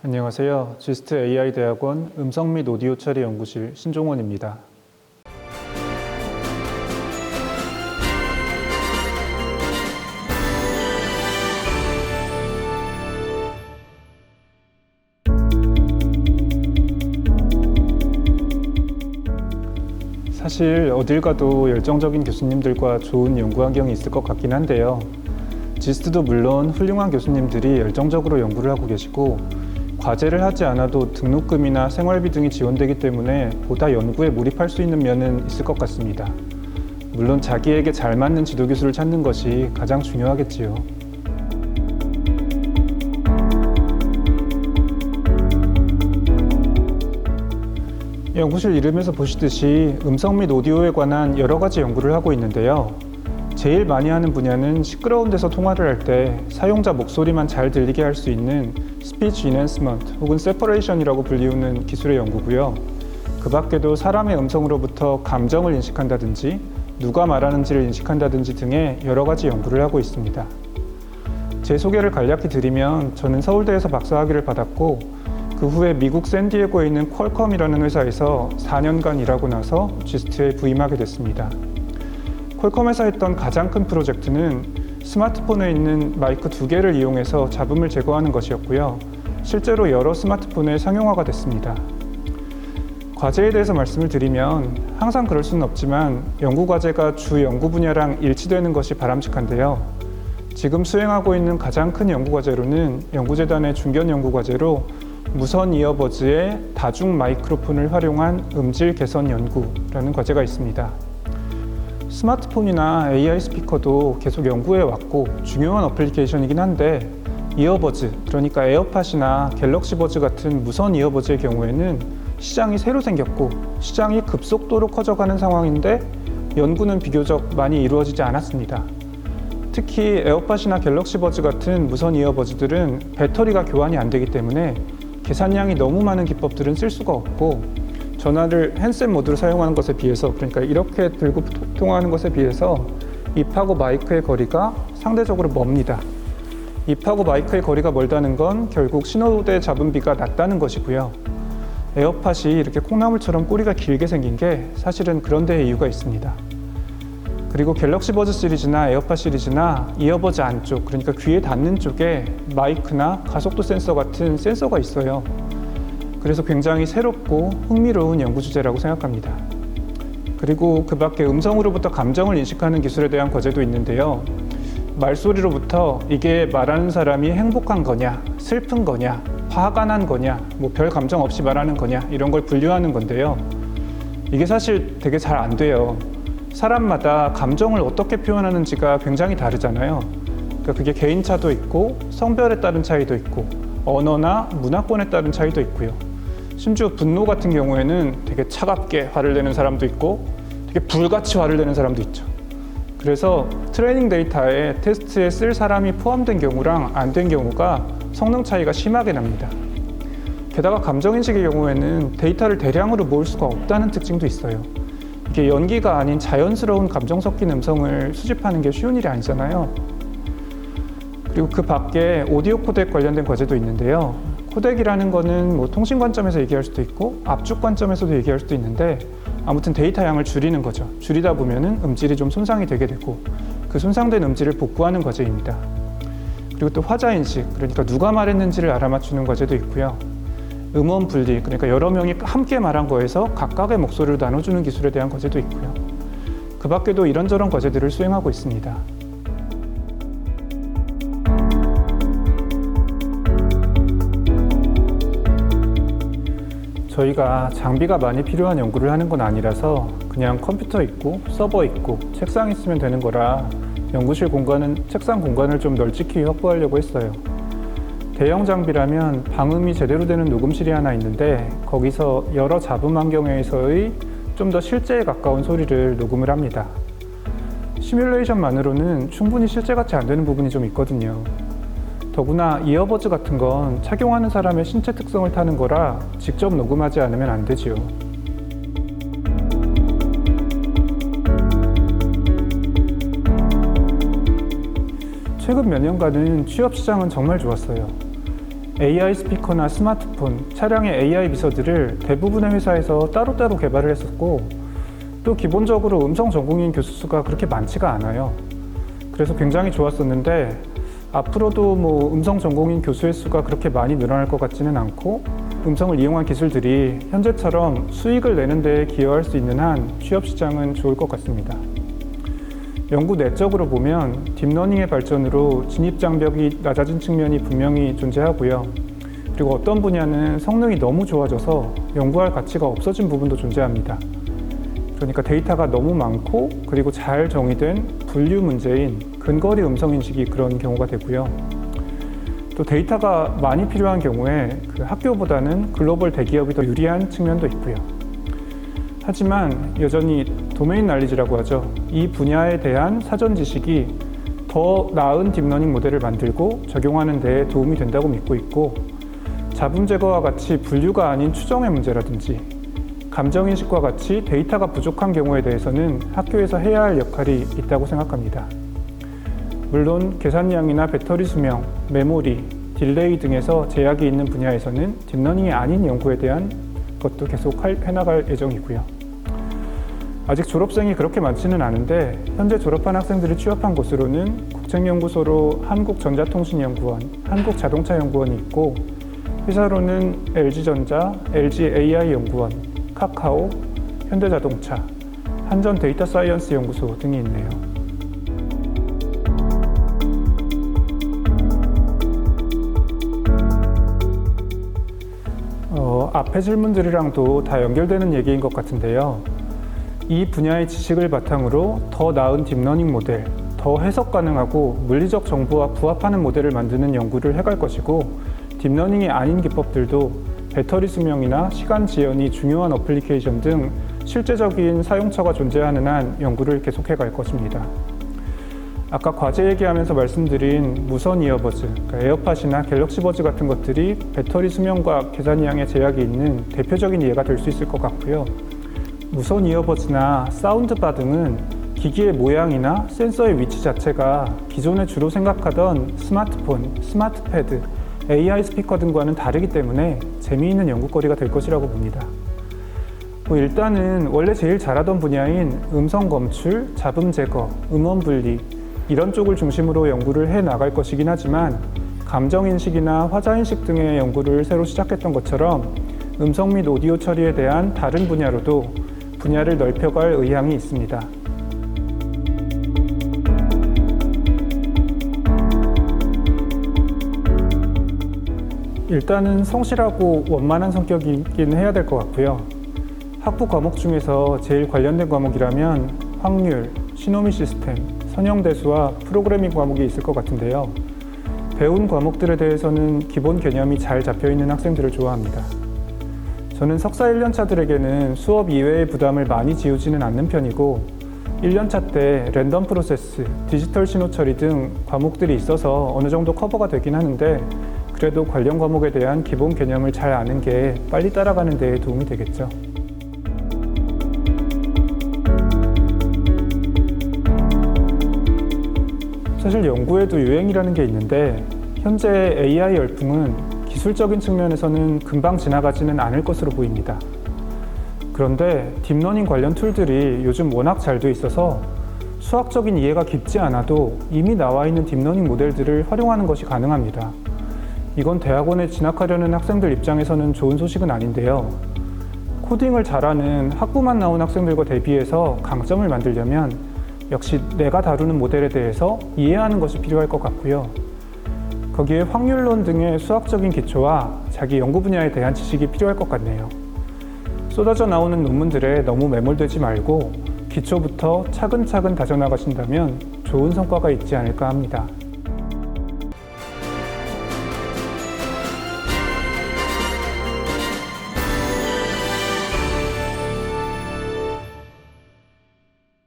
안녕하세요. 지스트 AI대학원 음성 및 오디오 처리 연구실 신종원입니다. 사실 어딜 가도 열정적인 교수님들과 좋은 연구 환경이 있을 것 같긴 한데요. 지스트도 물론 훌륭한 교수님들이 열정적으로 연구를 하고 계시고 과제를 하지 않아도 등록금이나 생활비 등이 지원되기 때문에 보다 연구에 몰입할 수 있는 면은 있을 것 같습니다. 물론 자기에게 잘 맞는 지도교수를 찾는 것이 가장 중요하겠지요. 연구실 이름에서 보시듯이 음성 및 오디오에 관한 여러 가지 연구를 하고 있는데요. 제일 많이 하는 분야는 시끄러운 데서 통화를 할 때 사용자 목소리만 잘 들리게 할 수 있는 스피치 인핸스먼트 혹은 세퍼레이션이라고 불리우는 기술의 연구고요. 그 밖에도 사람의 음성으로부터 감정을 인식한다든지 누가 말하는지를 인식한다든지 등의 여러 가지 연구를 하고 있습니다. 제 소개를 간략히 드리면 저는 서울대에서 박사학위를 받았고 그 후에 미국 샌디에고에 있는 퀄컴이라는 회사에서 4년간 일하고 나서 지스트에 부임하게 됐습니다. 퀄컴에서 했던 가장 큰 프로젝트는 스마트폰에 있는 마이크 2개를 이용해서 잡음을 제거하는 것이었고요. 실제로 여러 스마트폰에 상용화가 됐습니다. 과제에 대해서 말씀을 드리면 항상 그럴 수는 없지만 연구 과제가 주 연구 분야랑 일치되는 것이 바람직한데요. 지금 수행하고 있는 가장 큰 연구 과제로는 연구재단의 중견 연구 과제로 무선 이어버즈의 다중 마이크로폰을 활용한 음질 개선 연구라는 과제가 있습니다. 스마트폰이나 AI 스피커도 계속 연구해 왔고 중요한 어플리케이션이긴 한데 이어버즈, 그러니까 에어팟이나 갤럭시 버즈 같은 무선 이어버즈의 경우에는 시장이 새로 생겼고 시장이 급속도로 커져가는 상황인데 연구는 비교적 많이 이루어지지 않았습니다. 특히 에어팟이나 갤럭시 버즈 같은 무선 이어버즈들은 배터리가 교환이 안 되기 때문에 계산량이 너무 많은 기법들은 쓸 수가 없고 전화를 핸드셋 모드로 사용하는 것에 비해서, 그러니까 이렇게 들고 통화하는 것에 비해서 입하고 마이크의 거리가 상대적으로 멉니다. 입하고 마이크의 거리가 멀다는 건 결국 신호대 잡음비가 낮다는 것이고요. 에어팟이 이렇게 콩나물처럼 꼬리가 길게 생긴 게 사실은 그런 데에 이유가 있습니다. 그리고 갤럭시 버즈 시리즈나 에어팟 시리즈나 이어버즈 안쪽, 그러니까 귀에 닿는 쪽에 마이크나 가속도 센서 같은 센서가 있어요. 그래서 굉장히 새롭고 흥미로운 연구 주제라고 생각합니다. 그리고 그 밖에 음성으로부터 감정을 인식하는 기술에 대한 과제도 있는데요. 말소리로부터 이게 말하는 사람이 행복한 거냐, 슬픈 거냐, 화가 난 거냐, 별 감정 없이 말하는 거냐 이런 걸 분류하는 건데요. 이게 사실 되게 잘 안 돼요. 사람마다 감정을 어떻게 표현하는지가 굉장히 다르잖아요. 그러니까 그게 개인차도 있고 성별에 따른 차이도 있고 언어나 문화권에 따른 차이도 있고요. 심지어 분노 같은 경우에는 되게 차갑게 화를 내는 사람도 있고 되게 불같이 화를 내는 사람도 있죠. 그래서 트레이닝 데이터에 테스트에 쓸 사람이 포함된 경우랑 안 된 경우가 성능 차이가 심하게 납니다. 게다가 감정인식의 경우에는 데이터를 대량으로 모을 수가 없다는 특징도 있어요. 이게 연기가 아닌 자연스러운 감정 섞인 음성을 수집하는 게 쉬운 일이 아니잖아요. 그리고 그 밖에 오디오 코덱 관련된 과제도 있는데요. 코덱이라는 거는 통신 관점에서 얘기할 수도 있고 압축 관점에서도 얘기할 수도 있는데 아무튼 데이터 양을 줄이는 거죠. 줄이다 보면은 음질이 좀 손상이 되게 되고 그 손상된 음질을 복구하는 과제입니다. 그리고 또 화자 인식, 그러니까 누가 말했는지를 알아맞추는 과제도 있고요. 음원 분리, 그러니까 여러 명이 함께 말한 거에서 각각의 목소리를 나눠주는 기술에 대한 과제도 있고요. 그 밖에도 이런저런 과제들을 수행하고 있습니다. 저희가 장비가 많이 필요한 연구를 하는 건 아니라서 그냥 컴퓨터 있고 서버 있고 책상 있으면 되는 거라 연구실 공간은 책상 공간을 좀 널찍히 확보하려고 했어요. 대형 장비라면 방음이 제대로 되는 녹음실이 하나 있는데 거기서 여러 잡음 환경에서의 좀 더 실제에 가까운 소리를 녹음을 합니다. 시뮬레이션만으로는 충분히 실제 같지 안 되는 부분이 좀 있거든요. 더구나 이어버즈 같은 건 착용하는 사람의 신체 특성을 타는 거라 직접 녹음하지 않으면 안 되지요. 최근 몇 년간은 취업 시장은 정말 좋았어요. AI 스피커나 스마트폰, 차량의 AI 비서들을 대부분의 회사에서 따로따로 개발을 했었고, 또 기본적으로 음성 전공인 교수 수가 그렇게 많지가 않아요. 그래서 굉장히 좋았었는데, 앞으로도 음성 전공인 교수의 수가 그렇게 많이 늘어날 것 같지는 않고, 음성을 이용한 기술들이 현재처럼 수익을 내는 데 기여할 수 있는 한 취업 시장은 좋을 것 같습니다. 연구 내적으로 보면 딥러닝의 발전으로 진입 장벽이 낮아진 측면이 분명히 존재하고요. 그리고 어떤 분야는 성능이 너무 좋아져서 연구할 가치가 없어진 부분도 존재합니다. 그러니까 데이터가 너무 많고 그리고 잘 정의된 분류 문제인 근거리 음성 인식이 그런 경우가 되고요. 또 데이터가 많이 필요한 경우에 그 학교보다는 글로벌 대기업이 더 유리한 측면도 있고요. 하지만 여전히 도메인 날리지라고 하죠. 이 분야에 대한 사전 지식이 더 나은 딥러닝 모델을 만들고 적용하는 데 도움이 된다고 믿고 있고, 잡음 제거와 같이 분류가 아닌 추정의 문제라든지 감정인식과 같이 데이터가 부족한 경우에 대해서는 학교에서 해야 할 역할이 있다고 생각합니다. 물론 계산량이나 배터리 수명, 메모리, 딜레이 등에서 제약이 있는 분야에서는 딥러닝이 아닌 연구에 대한 것도 계속 해나갈 예정이고요. 아직 졸업생이 그렇게 많지는 않은데 현재 졸업한 학생들이 취업한 곳으로는 국책연구소로 한국전자통신연구원, 한국자동차연구원이 있고, 회사로는 LG전자, LGAI연구원, 카카오, 현대자동차, 한전데이터사이언스 연구소 등이 있네요. 앞의 질문들이랑도 다 연결되는 얘기인 것 같은데요. 이 분야의 지식을 바탕으로 더 나은 딥러닝 모델, 더 해석 가능하고 물리적 정보와 부합하는 모델을 만드는 연구를 해갈 것이고, 딥러닝이 아닌 기법들도 배터리 수명이나 시간 지연이 중요한 어플리케이션 등 실제적인 사용처가 존재하는 한 연구를 계속해 갈 것입니다. 아까 과제 얘기하면서 말씀드린 무선 이어버즈, 그러니까 에어팟이나 갤럭시 버즈 같은 것들이 배터리 수명과 계산량에 제약이 있는 대표적인 예가 될 수 있을 것 같고요. 무선 이어버즈나 사운드바 등은 기기의 모양이나 센서의 위치 자체가 기존에 주로 생각하던 스마트폰, 스마트패드, AI 스피커 등과는 다르기 때문에 재미있는 연구거리가 될 것이라고 봅니다. 일단은 원래 제일 잘하던 분야인 음성 검출, 잡음 제거, 음원 분리 이런 쪽을 중심으로 연구를 해 나갈 것이긴 하지만, 감정인식이나 화자인식 등의 연구를 새로 시작했던 것처럼 음성 및 오디오 처리에 대한 다른 분야로도 분야를 넓혀갈 의향이 있습니다. 일단은 성실하고 원만한 성격이긴 해야 될 것 같고요. 학부 과목 중에서 제일 관련된 과목이라면 확률, 시노미 시스템, 선형대수와 프로그래밍 과목이 있을 것 같은데요. 배운 과목들에 대해서는 기본 개념이 잘 잡혀있는 학생들을 좋아합니다. 저는 석사 1년차들에게는 수업 이외의 부담을 많이 지우지는 않는 편이고, 1년차 때 랜덤 프로세스, 디지털 신호 처리 등 과목들이 있어서 어느 정도 커버가 되긴 하는데, 그래도 관련 과목에 대한 기본 개념을 잘 아는 게 빨리 따라가는 데 도움이 되겠죠. 사실 연구에도 유행이라는 게 있는데, 현재 AI 열풍은 기술적인 측면에서는 금방 지나가지는 않을 것으로 보입니다. 그런데 딥러닝 관련 툴들이 요즘 워낙 잘 돼 있어서 수학적인 이해가 깊지 않아도 이미 나와 있는 딥러닝 모델들을 활용하는 것이 가능합니다. 이건 대학원에 진학하려는 학생들 입장에서는 좋은 소식은 아닌데요. 코딩을 잘하는 학부만 나온 학생들과 대비해서 강점을 만들려면 역시 내가 다루는 모델에 대해서 이해하는 것이 필요할 것 같고요. 거기에 확률론 등의 수학적인 기초와 자기 연구 분야에 대한 지식이 필요할 것 같네요. 쏟아져 나오는 논문들에 너무 매몰되지 말고 기초부터 차근차근 다져나가신다면 좋은 성과가 있지 않을까 합니다.